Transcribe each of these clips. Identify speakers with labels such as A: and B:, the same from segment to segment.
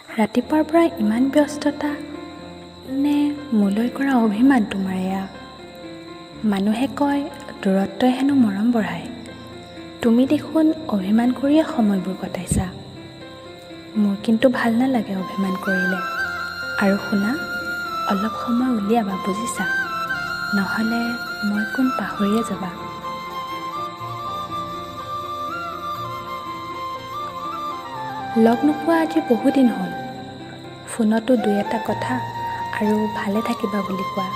A: ৰাতিপুৱাৰ পৰা ইমান ব্যস্ততা নে মোলৈ কৰা অভিমান তোমাৰ এয়া? মানুহে কয় দূৰত্বই হেনো মৰম বঢ়ায়। তুমি দেখোন অভিমান কৰিয়ে সময়বোৰ কটাইছা। মোৰ কিন্তু ভাল নালাগে অভিমান কৰিলে। আৰু শুনা, অলপ সময় উলিয়াবা বুজিছা, নহ'লে মই কোন পাহৰিয়ে যাবা। লগ নোপোৱা আজি বহুদিন হ'ল। ফোনতো দুই এটা কথা আৰু ভালে থাকিবা বুলি কোৱা।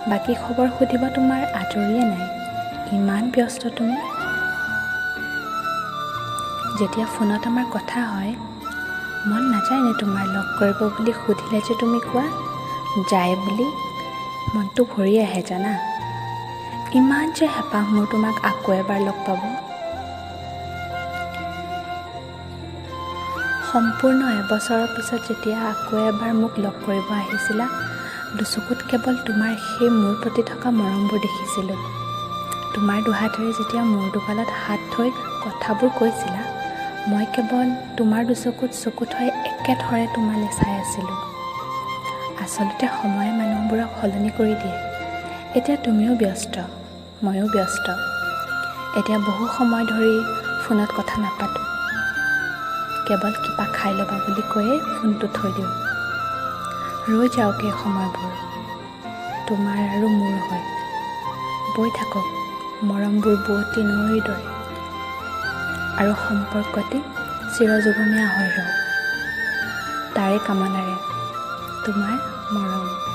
A: বাকী খবৰ সুধিব তোমাৰ আজৰিয়ে নাই, ইমান ব্যস্ত তুমি। যেতিয়া ফোনত আমাৰ কথা হয়, মন নাযায়নে তোমাৰ লগ কৰিব বুলি সুধিলে যে তুমি কোৱা যায় বুলি? মনটো ভৰি আহে জানা। ইমান যে হেঁপাহ মোৰ তোমাক আকৌ এবাৰ লগ পাব। সম্পূৰ্ণ এবছৰৰ পিছত যেতিয়া আকৌ এবাৰ মোক লগ কৰিব আহিছিলা, দুচকুত কেৱল তোমাৰ সেই মোৰ প্ৰতি থকা মৰমবোৰ দেখিছিলোঁ। তোমাৰ দুহাতেৰে যেতিয়া মোৰ দুগালত হাত থৈ কথাবোৰ কৈছিলা, মই কেৱল তোমাৰ দুচকুত চকু থৈ একেথৰে তোমালৈ চাই আছিলোঁ। আচলতে সময়ে মানুহবোৰক সলনি কৰি দিয়ে। এতিয়া তুমিও ব্যস্ত, ময়ো ব্যস্ত। এতিয়া বহু সময় ধৰি ফোনত কথা নাপাতোঁ। কেৱল কিবা খাই ল'বা বুলি কৈয়ে ফোনটো থৈ দিওঁ। ৰৈ যাওক এই সময়বোৰ তোমাৰ আৰু মোৰ হৈ, বৈ থাকক মৰমবোৰ বুৱতী নৈৰ দৰে, আৰু সম্পৰ্কটি চিৰযুগমীয়া হৈ ৰওক। তাৰে কামনাৰে তোমাৰ মৰম।